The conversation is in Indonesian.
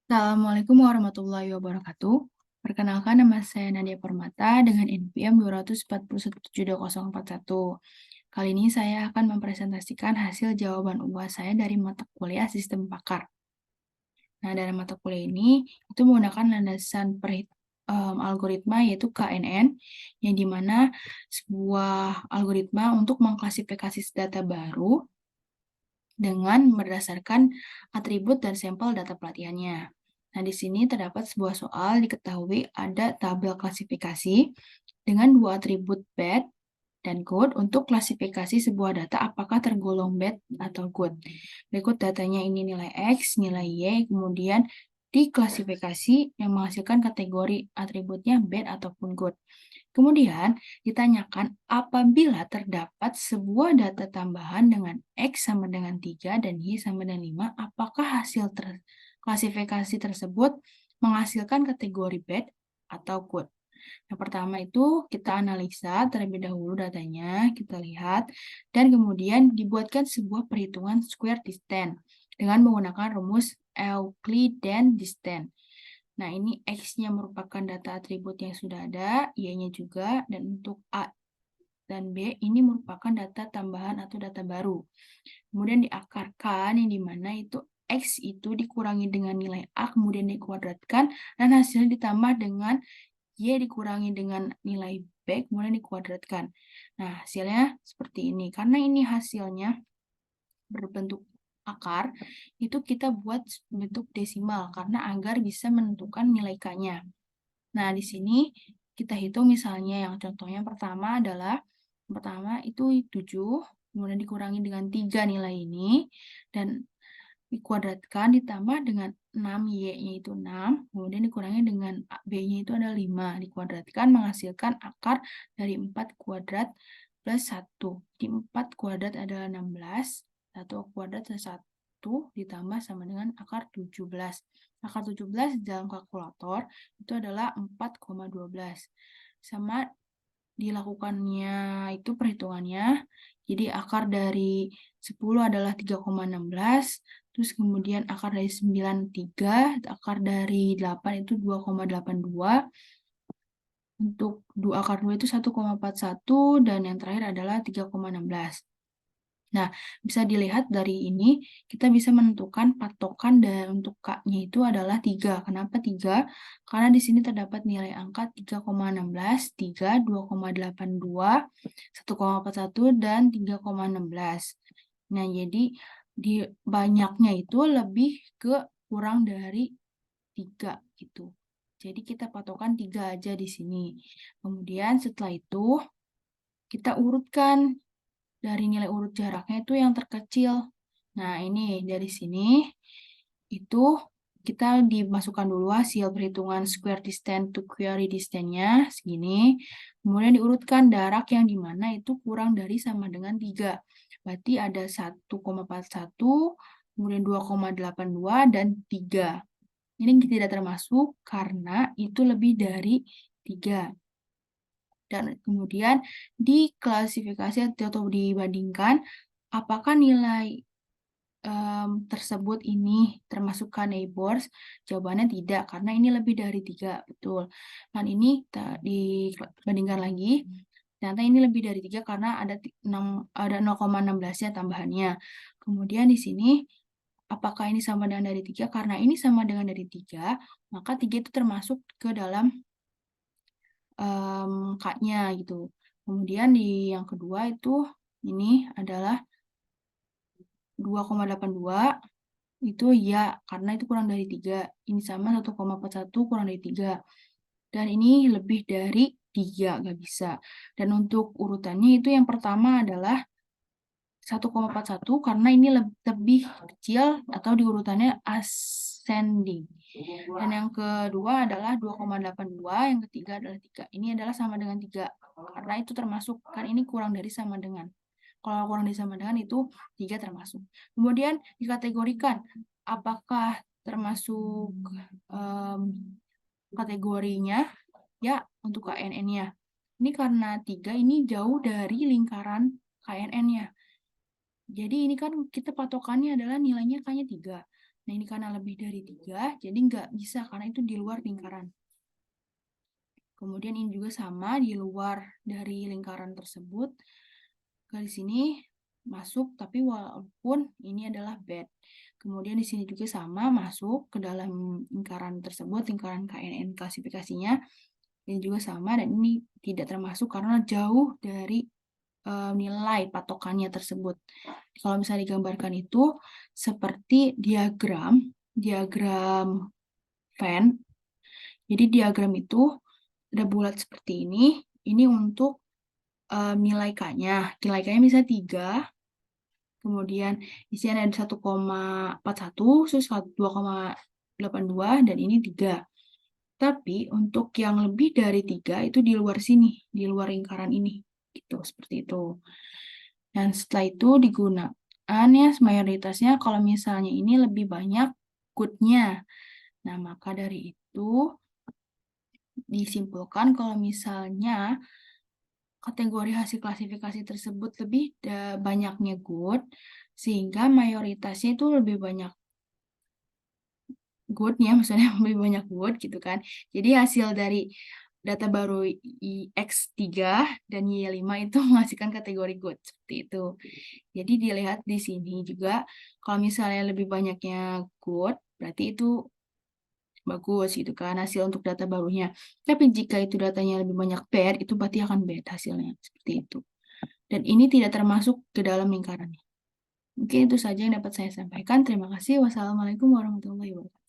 Assalamualaikum warahmatullahi wabarakatuh. Perkenalkan, nama saya Nadia Permata dengan NPM 2417041. Kali ini saya akan mempresentasikan hasil jawaban UAS saya dari mata kuliah Sistem Pakar. Nah, dalam mata kuliah ini itu menggunakan landasan algoritma yaitu KNN, yang dimana sebuah algoritma untuk mengklasifikasi data baru dengan berdasarkan atribut dan sampel data pelatihannya. Nah, di sini terdapat sebuah soal diketahui ada tabel klasifikasi dengan dua atribut bad dan good untuk klasifikasi sebuah data apakah tergolong bad atau good. Berikut datanya ini nilai X, nilai Y, kemudian diklasifikasi yang menghasilkan kategori atributnya bad ataupun good. Kemudian ditanyakan apabila terdapat sebuah data tambahan dengan X sama dengan 3 dan Y sama dengan 5, apakah hasil klasifikasi tersebut menghasilkan kategori bad atau good? Yang pertama itu kita analisa terlebih dahulu datanya, kita lihat, dan kemudian dibuatkan sebuah perhitungan square distance dengan menggunakan rumus Euclidean distance. Nah, ini X-nya merupakan data atribut yang sudah ada, Y-nya juga, dan untuk A dan B ini merupakan data tambahan atau data baru. Kemudian diakarkan, yang dimana itu X itu dikurangi dengan nilai A, kemudian dikuadratkan, dan hasilnya ditambah dengan Y dikurangi dengan nilai B, kemudian dikuadratkan. Nah, hasilnya seperti ini. Karena ini hasilnya berbentuk akar, itu kita buat bentuk desimal karena agar bisa menentukan nilai K-nya. Nah, di sini kita hitung misalnya yang contohnya pertama adalah pertama itu 7, kemudian dikurangi dengan 3 nilai ini, dan dikuadratkan ditambah dengan 6, Y-nya itu 6, kemudian dikurangi dengan B-nya itu ada 5, dikuadratkan menghasilkan akar dari 4 kuadrat plus 1. Di 4 kuadrat adalah 16, 1 kuadrat plus 1 ditambah sama dengan akar 17. Akar 17 dalam kalkulator itu adalah 4,12. Sama dilakukannya itu perhitungannya, jadi akar dari 10 adalah 3,16, terus kemudian akar dari 9, 3, akar dari 8 itu 2,82, untuk akar 2 itu 1,41, dan yang terakhir adalah 3,16. Nah, bisa dilihat dari ini, kita bisa menentukan patokan dan untuk K-nya itu adalah 3. Kenapa 3? Karena di sini terdapat nilai angka 3,16, 3, 2,82, 1,41, dan 3,16. Nah, jadi di banyaknya itu lebih ke kurang dari 3 gitu. Jadi kita patokan 3 aja di sini. Kemudian setelah itu, kita urutkan dari nilai urut jaraknya itu yang terkecil. Nah, ini dari sini itu kita dimasukkan dulu hasil perhitungan square distance to query distance-nya segini. Kemudian diurutkan jarak yang dimana itu kurang dari sama dengan 3. Berarti ada 1,41, kemudian 2,82, dan 3. Ini tidak termasuk karena itu lebih dari 3. Dan kemudian diklasifikasi atau dibandingkan apakah nilai tersebut ini termasuk neighbors. Jawabannya tidak, karena ini lebih dari 3, betul. Dan ini dibandingkan lagi, ternyata ini lebih dari 3 karena ada 0,16-nya tambahannya. Kemudian di sini apakah ini sama dengan dari 3? Karena ini sama dengan dari 3, maka 3 itu termasuk ke dalam K-nya gitu. Kemudian di yang kedua itu ini adalah 2,82, itu ya, karena itu kurang dari 3. Ini sama 1,41 kurang dari 3. Dan ini lebih dari 3, nggak bisa. Dan untuk urutannya itu yang pertama adalah 1,41 karena ini lebih kecil atau di urutannya ascending. Dan yang kedua adalah 2,82, yang ketiga adalah 3. Ini adalah sama dengan 3 karena itu termasuk, kan ini kurang dari sama dengan. Kalau kurang dari sama dengan itu 3 termasuk. Kemudian dikategorikan apakah termasuk kategorinya ya untuk KNN-nya. Ini karena 3 ini jauh dari lingkaran KNN-nya. Jadi ini kan kita patokannya adalah nilainya K-nya 3. Nah, ini karena lebih dari 3, jadi nggak bisa karena itu di luar lingkaran. Kemudian ini juga sama, di luar dari lingkaran tersebut. Di sini masuk, tapi walaupun ini adalah bed. Kemudian di sini juga sama, masuk ke dalam lingkaran tersebut, lingkaran KNN klasifikasinya. Ini juga sama, dan ini tidak termasuk karena jauh dari nilai patokannya tersebut. Kalau misalnya digambarkan itu seperti diagram Venn. Jadi diagram itu ada bulat seperti ini untuk nilai K-nya. Nilai K-nya misalnya 3, kemudian di sini ada 1,41, terus 2,82, dan ini 3. Tapi untuk yang lebih dari 3 itu di luar sini, di luar lingkaran ini. Gitu, seperti itu. Dan setelah itu digunakan ya mayoritasnya kalau misalnya ini lebih banyak good-nya. Nah, maka dari itu disimpulkan kalau misalnya kategori hasil klasifikasi tersebut lebih banyaknya good, sehingga mayoritasnya itu lebih banyak good-nya, maksudnya lebih banyak good gitu kan. Jadi hasil dari data baru X3 dan Y5 itu menghasilkan kategori good, seperti itu. Jadi dilihat di sini juga, kalau misalnya lebih banyaknya good, berarti itu bagus gitu kan hasil untuk data barunya. Tapi jika itu datanya lebih banyak bad, itu berarti akan bad hasilnya, seperti itu. Dan ini tidak termasuk ke dalam lingkarannya. Mungkin itu saja yang dapat saya sampaikan. Terima kasih. Wassalamualaikum warahmatullahi wabarakatuh.